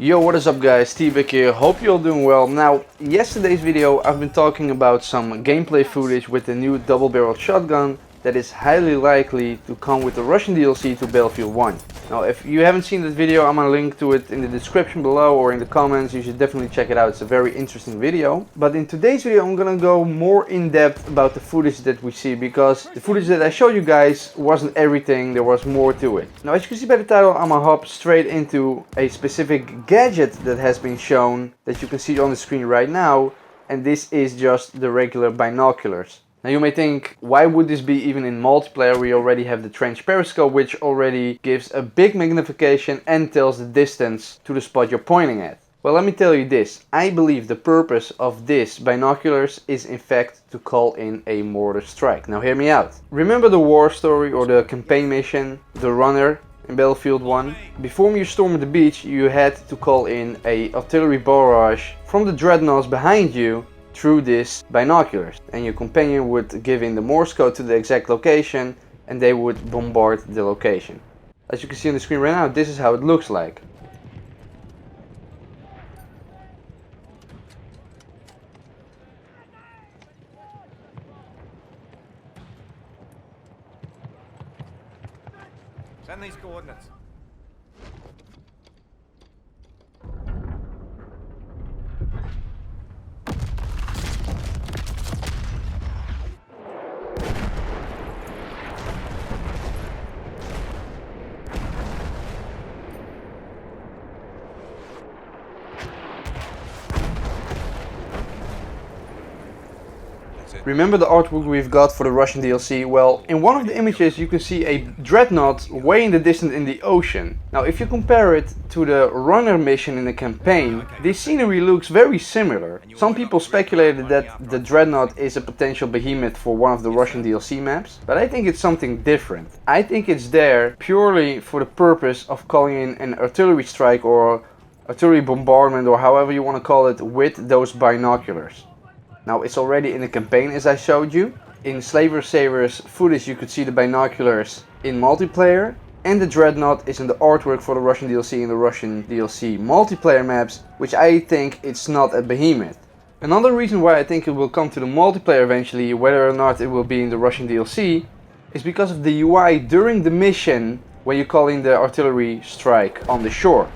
Yo, what is up guys, Tbag here, hope you're all doing well. Now, yesterday's video I've been talking about some gameplay footage with the new double-barreled shotgun that is highly likely to come with the Russian DLC to Battlefield 1. Now, if you haven't seen that video, I'm gonna link to it in the description below or in the comments. You should definitely check it out, it's a very interesting video. But in today's video I'm gonna go more in depth about the footage that we see, because the footage that I showed you guys wasn't everything, there was more to it. Now, as you can see by the title, I'm gonna hop straight into a specific gadget that has been shown that you can see on the screen right now, and this is just the regular binoculars. Now you may think, why would this be even in multiplayer? We already have the trench periscope, which already gives a big magnification and tells the distance to the spot you're pointing at. Well, let me tell you this, I believe the purpose of this binoculars is in fact to call in a mortar strike. Now hear me out. Remember the war story or the campaign mission, The Runner, in Battlefield 1? Before you stormed the beach, you had to call in a artillery barrage from the dreadnoughts behind you through this binoculars, and your companion would give in the Morse code to the exact location and they would bombard the location. As you can see on the screen right now, this is how it looks like. Send these coordinates. Remember the artwork we've got for the Russian DLC? Well, in one of the images you can see a dreadnought way in the distance in the ocean. Now if you compare it to the runner mission in the campaign, this scenery looks very similar. Some people speculated that the dreadnought is a potential behemoth for one of the Russian DLC maps, but I think it's something different. I think it's there purely for the purpose of calling in an artillery strike or artillery bombardment, or however you want to call it, with those binoculars. Now it's already in the campaign, as I showed you. In Slaver Saver's footage you could see the binoculars in multiplayer, and the dreadnought is in the artwork for the Russian DLC in the Russian DLC multiplayer maps, which I think it's not a behemoth. Another reason why I think it will come to the multiplayer eventually, whether or not it will be in the Russian DLC, is because of the UI during the mission when you call in the artillery strike on the shore.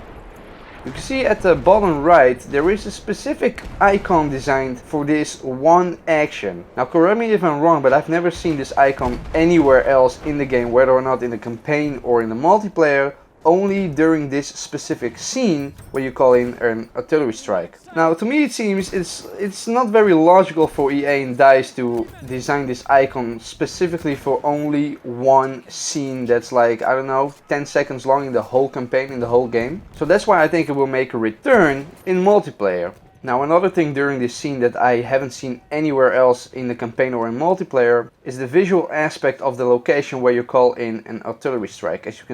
You can see at the bottom right there is a specific icon designed for this one action. Now correct me if I'm wrong, but I've never seen this icon anywhere else in the game, whether or not in the campaign or in the multiplayer, only during this specific scene where you call in an artillery strike. Now to me it seems it's not very logical for EA and TIDES to design this icon specifically for only one scene that's like, I don't know, 10 seconds long in the whole campaign, in the whole game. So that's why I think it will make a return in multiplayer. Now another thing during this scene that I haven't seen anywhere else in the campaign or in multiplayer is the visual aspect of the location where you call in an artillery strike. As you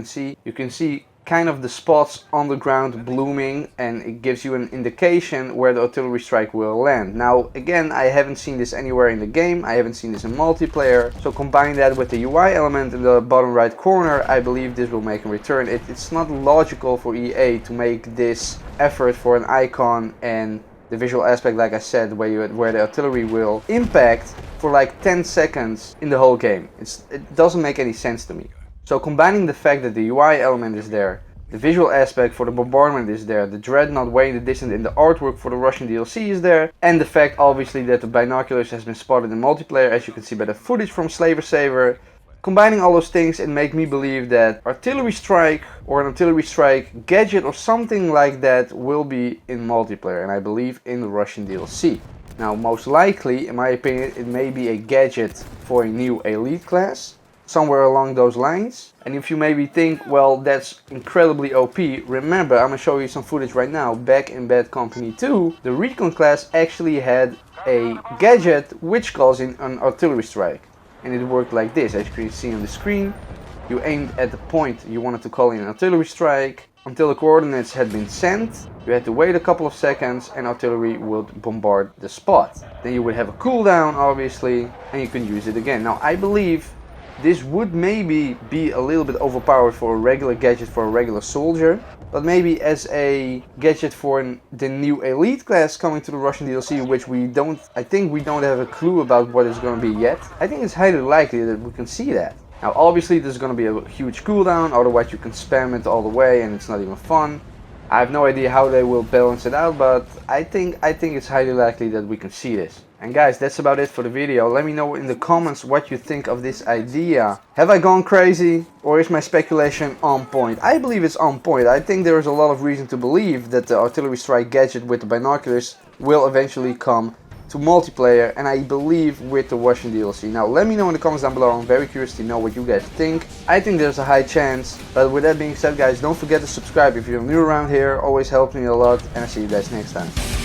can see kind of the spots on the ground blooming, and it gives you an indication where the artillery strike will land. Now again, I haven't seen this anywhere in the game, I haven't seen this in multiplayer, so combine that with the UI element in the bottom right corner, I believe this will make a return. It's not logical for EA to make this effort for an icon and the visual aspect, like I said, where the artillery will impact for like 10 seconds in the whole game. It doesn't make any sense to me. So combining the fact that the UI element is there, the visual aspect for the bombardment is there, the dreadnought way in the distance in the artwork for the Russian DLC is there, and the fact obviously that the binoculars has been spotted in multiplayer, as you can see by the footage from Slaver Saver. Combining all those things, it makes me believe that artillery strike or an artillery strike gadget or something like that will be in multiplayer, and I believe in the Russian DLC. Now most likely, in my opinion, it may be a gadget for a new elite class, somewhere along those lines. And if you maybe think, well, that's incredibly OP, remember, I'm gonna show you some footage right now. Back in Bad Company 2, the recon class actually had a gadget which calls in an artillery strike. And it worked like this, as you can see on the screen. You aimed at the point you wanted to call in an artillery strike. Until the coordinates had been sent, you had to wait a couple of seconds and artillery would bombard the spot. Then you would have a cooldown, obviously, and you can use it again. Now I believe this would maybe be a little bit overpowered for a regular gadget for a regular soldier. But maybe as a gadget for the new elite class coming to the Russian DLC, which I think we don't have a clue about what it's going to be yet. I think it's highly likely that we can see that. Now obviously there's going to be a huge cooldown, otherwise you can spam it all the way and it's not even fun. I have no idea how they will balance it out, but I think it's highly likely that we can see this. And guys, that's about it for the video. Let me know in the comments what you think of this idea. Have I gone crazy, or is my speculation on point? I believe it's on point. I think there is a lot of reason to believe that the artillery strike gadget with the binoculars will eventually come to multiplayer, and I believe with the Russian DLC. Now let me know in the comments down below. I'm very curious to know what you guys think. I think there's a high chance, but with that being said guys, don't forget to subscribe if you're new around here. Always helps me a lot, and I'll see you guys next time.